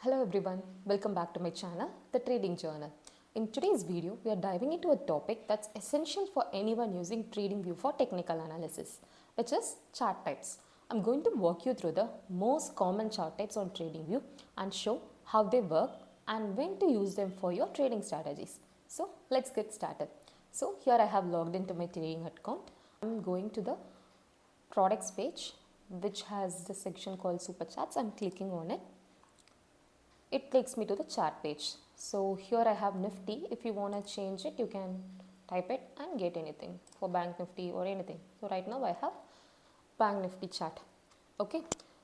Hello everyone, welcome back to my channel, The Trading Journal. In today's video, we are diving into a topic that's essential for anyone using Tradingview for technical analysis, which is chart types. I'm going to walk you through the most common chart types on Tradingview and show how they work and when to use them for your trading strategies. So let's get started. So here I have logged into my trading account. I'm going to the products page, which has the section called Super Charts. I'm clicking on it. It takes me to the chart page. So here I have Nifty. If you want to change it, you can type it and get anything for Bank Nifty or anything. So right now I have Bank Nifty chart. Okay.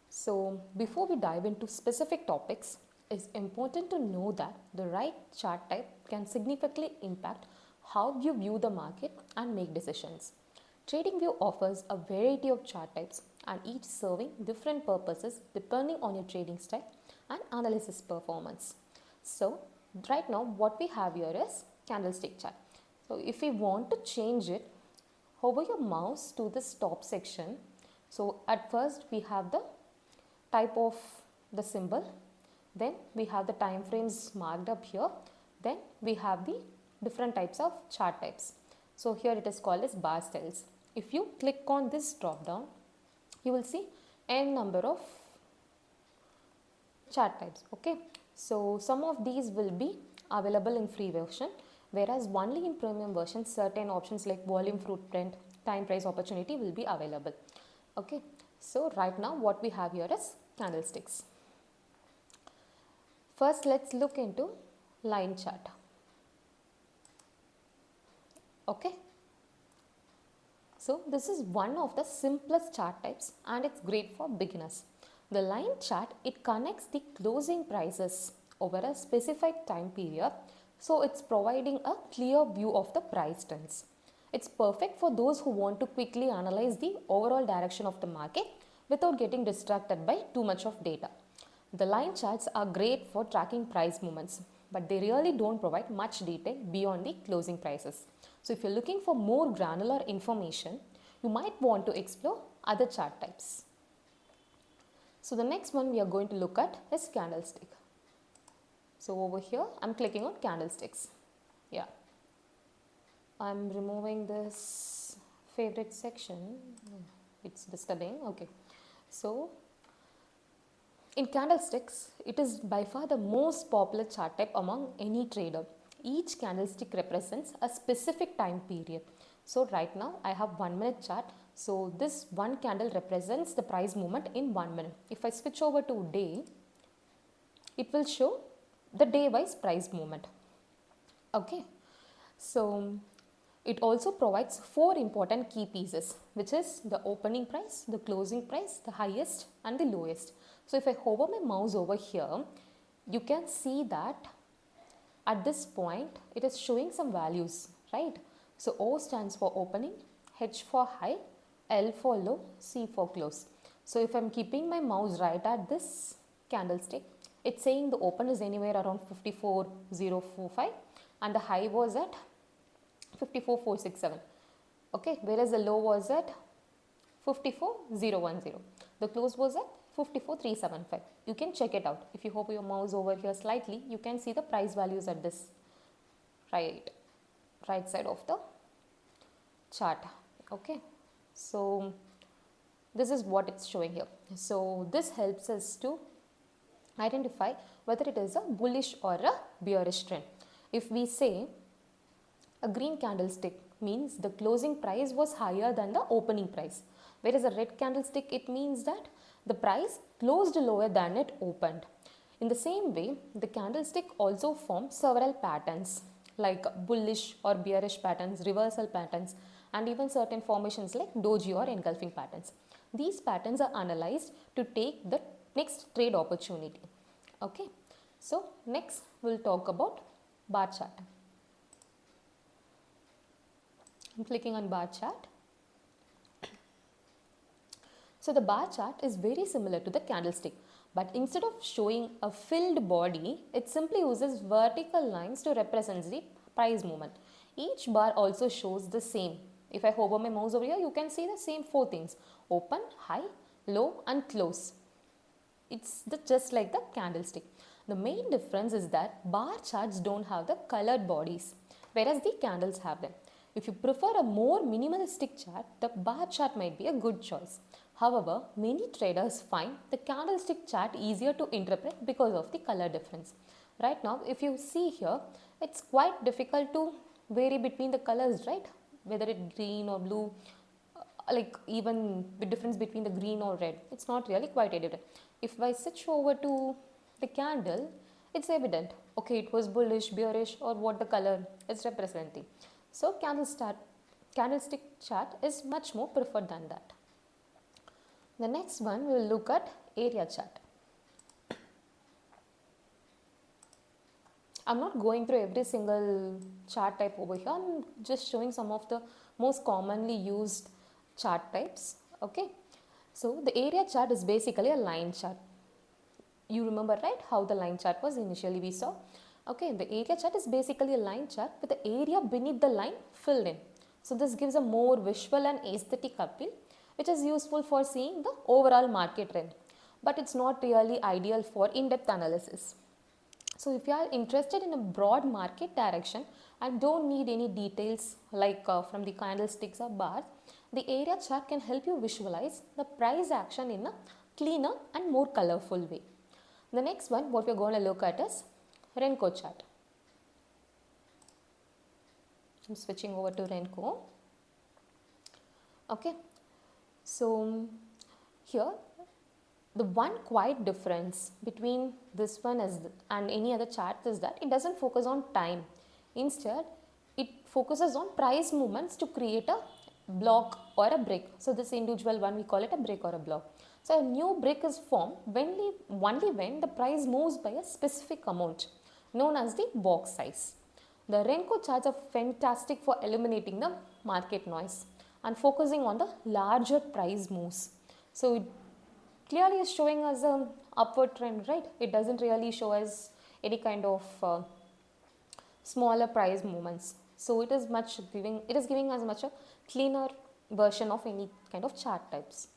So before we dive into specific topics, it's important to know that the right chart type can significantly impact how you view the market and make decisions. TradingView offers a variety of chart types and each serving different purposes depending on your trading style and analysis performance. So right now what we have here is candlestick chart. So if we want to change it, hover your mouse to this top section. So at first we have the type of the symbol, then we have the time frames marked up here, then we have the different types of chart types. So here it is called as bar styles. If you click on this drop down, you will see n number of chart types. Okay, so some of these will be available in free version, whereas only in premium version certain options like volume, footprint, time, price, opportunity will be available. Okay, so right now what we have here is candlesticks. First let's look into line chart. Okay, so this is one of the simplest chart types and it's great for beginners. The line chart, it connects the closing prices over a specific time period, so it's providing a clear view of the price trends. It's perfect for those who want to quickly analyze the overall direction of the market without getting distracted by too much of data. The line charts are great for tracking price movements, but they really don't provide much detail beyond the closing prices. So if you're looking for more granular information, you might want to explore other chart types. So the next one we are going to look at is candlestick. So over here I'm clicking on candlesticks. Yeah, I'm removing this favorite section. It's disturbing. Okay, so in candlesticks, it is by far the most popular chart type among any trader. Each candlestick represents a specific time period. So right now I have 1 minute chart. So this one candle represents the price movement in 1 minute. If I switch over to day, it will show the day wise price movement. Okay, so it also provides 4 important key pieces, which is the opening price, the closing price, the highest and the lowest. So if I hover my mouse over here, you can see that at this point it is showing some values, right? So O stands for opening, H for high, L for low, C for close. So if I'm keeping my mouse right at this candlestick, it's saying the open is anywhere around 54,045 and the high was at 54,467. Okay, whereas the low was at 54,010. The close was at 54,375. You can check it out. If you hover your mouse over here slightly, you can see the price values at this right side of the chart. Okay, so this is what it's showing here. So this helps us to identify whether it is a bullish or a bearish trend. If we say a green candlestick means the closing price was higher than the opening price, whereas a red candlestick, it means that the price closed lower than it opened. In the same way, the candlestick also forms several patterns like bullish or bearish patterns, reversal patterns, and even certain formations like doji or engulfing patterns. These patterns are analyzed to take the next trade opportunity. Okay, so next we'll talk about bar chart. I'm clicking on bar chart. So the bar chart is very similar to the candlestick, but instead of showing a filled body, it simply uses vertical lines to represent the price movement. Each bar also shows the same. If I hover my mouse over here, you can see the same 4 things: open, high, low and close. It's just like the candlestick. The main difference is that bar charts don't have the colored bodies, whereas the candles have them. If you prefer a more minimalistic chart, the bar chart might be a good choice. However, many traders find the candlestick chart easier to interpret because of the color difference. Right now, if you see here, it's quite difficult to vary between the colors, right? Whether it's green or blue, like even the difference between the green or red, it's not really quite evident. If I switch over to the candle, it's evident, okay, it was bullish, bearish, or what the color is representing. So candlestick chart is much more preferred than that. The next one, we will look at area chart. I'm not going through every single chart type over here. I'm just showing some of the most commonly used chart types. Okay. So the area chart is basically a line chart. You remember, right, how the line chart was initially we saw. Okay, the area chart is basically a line chart with the area beneath the line filled in. So this gives a more visual and aesthetic appeal, which is useful for seeing the overall market trend. But it's not really ideal for in-depth analysis. So if you are interested in a broad market direction and don't need any details like from the candlesticks or bars, the area chart can help you visualize the price action in a cleaner and more colorful way. The next one, what we're going to look at is Renko chart. I'm switching over to Renko. Okay, so here the one quite difference between this one and any other chart is that it doesn't focus on time. Instead, it focuses on price movements to create a block or a break. So this individual one, we call it a break or a block. So a new break is formed only when the price moves by a specific amount, known as the box size. The Renko charts are fantastic for eliminating the market noise and focusing on the larger price moves. So it clearly is showing us an upward trend, right? It doesn't really show us any kind of smaller price movements. So it is giving us much a cleaner version of any kind of chart types.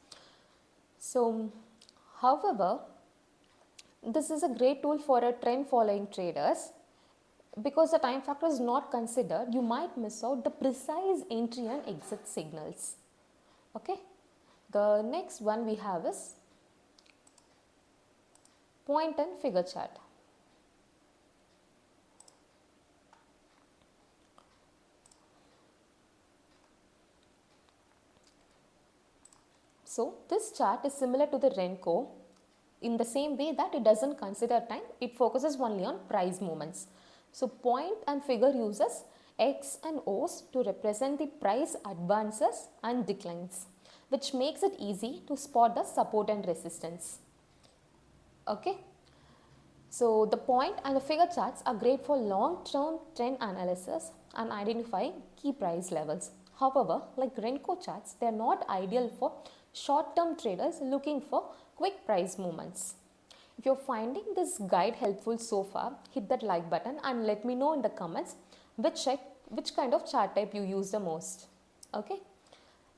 So, however, this is a great tool for a trend following traders. Because the time factor is not considered, you might miss out the precise entry and exit signals. Okay. The next one we have is point and figure chart. So this chart is similar to the Renko in the same way that it doesn't consider time, it focuses only on price movements. So point and figure uses X and O's to represent the price advances and declines, which makes it easy to spot the support and resistance. Okay. So the point and the figure charts are great for long-term trend analysis and identifying key price levels. However, like Renko charts, they are not ideal for short-term traders looking for quick price movements. If you're finding this guide helpful so far, hit that like button and let me know in the comments which kind of chart type you use the most. Okay.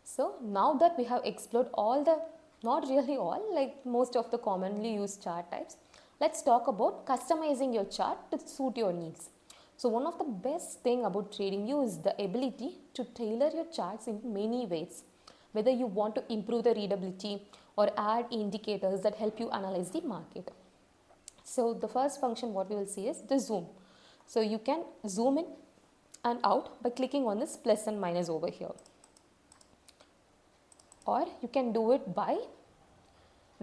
So now that we have explored all the, not really all, like most of the commonly used chart types, let's talk about customizing your chart to suit your needs. So one of the best thing about Tradingview is the ability to tailor your charts in many ways. Whether you want to improve the readability or add indicators that help you analyze the market. So the first function what we will see is the zoom. So you can zoom in and out by clicking on this plus and minus over here. Or you can do it by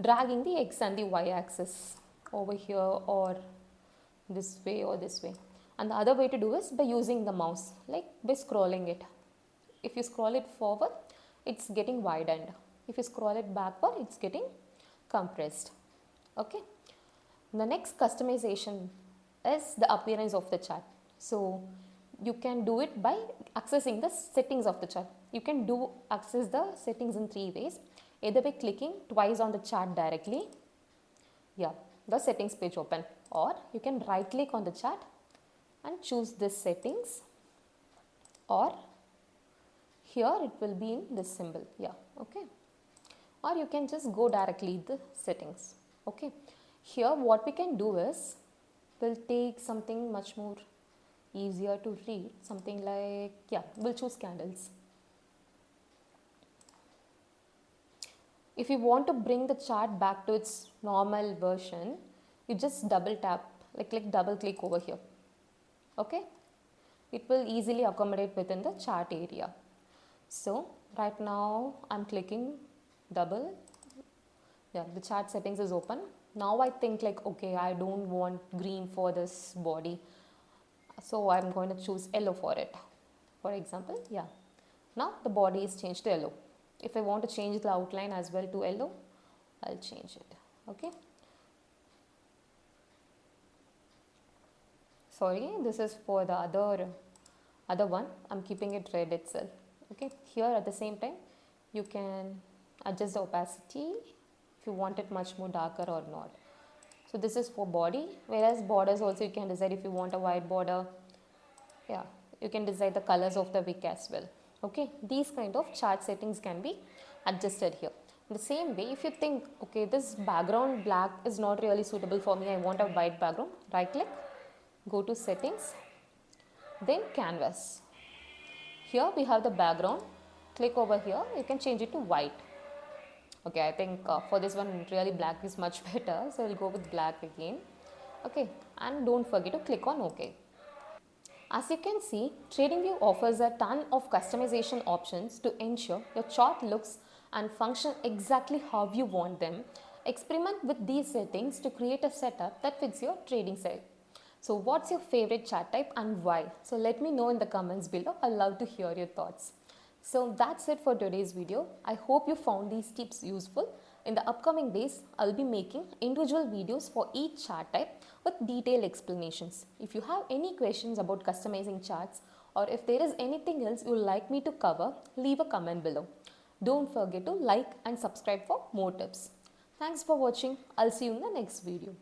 dragging the X and the Y axis over here or this way or this way. And the other way to do is by using the mouse, like by scrolling it. If you scroll it forward, it's getting widened. If you scroll it backward, it's getting compressed. Okay. The next customization is the appearance of the chart. So you can do it by accessing the settings of the chart. You can access the settings in three ways. Either by clicking twice on the chart directly. Yeah, the settings page open. Or you can right click on the chart and choose this settings. Or here it will be in this symbol. Yeah, okay. Or you can just go directly the settings. Okay. Here what we can do is We'll take something much more easier to read, something like, yeah, we'll choose candles. If you want to bring the chart back to its normal version, you just double tap, like click double click over here. Okay, it will easily accommodate within the chart area. So right now I'm clicking double. Yeah, the chart settings is open. Now I think like, okay, I don't want green for this body, so I'm going to choose yellow for it, for example. Yeah, now the body is changed to yellow. If I want to change the outline as well to yellow, I'll change it. Okay, sorry, this is for the other one. I'm keeping it red itself. Okay, here at the same time you can adjust the opacity if you want it much more darker or not. So this is for body, whereas borders also you can decide if you want a white border. Yeah, you can decide the colors of the wick as well. Okay, these kind of chart settings can be adjusted here. In the same way, if you think, okay, this background black is not really suitable for me, I want a white background, right click, go to settings, then canvas. Here we have the background, click over here, you can change it to white. Okay, I think for this one really black is much better, so we'll go with black again. Okay, and don't forget to click on OK. As you can see, Tradingview offers a ton of customization options to ensure your chart looks and function exactly how you want them. Experiment with these settings to create a setup that fits your trading style. So what's your favorite chart type and why? So let me know in the comments below. I'd love to hear your thoughts. So that's it for today's video. I hope you found these tips useful. In the upcoming days, I'll be making individual videos for each chart type with detailed explanations. If you have any questions about customizing charts or if there is anything else you would like me to cover, leave a comment below. Don't forget to like and subscribe for more tips. Thanks for watching. I'll see you in the next video.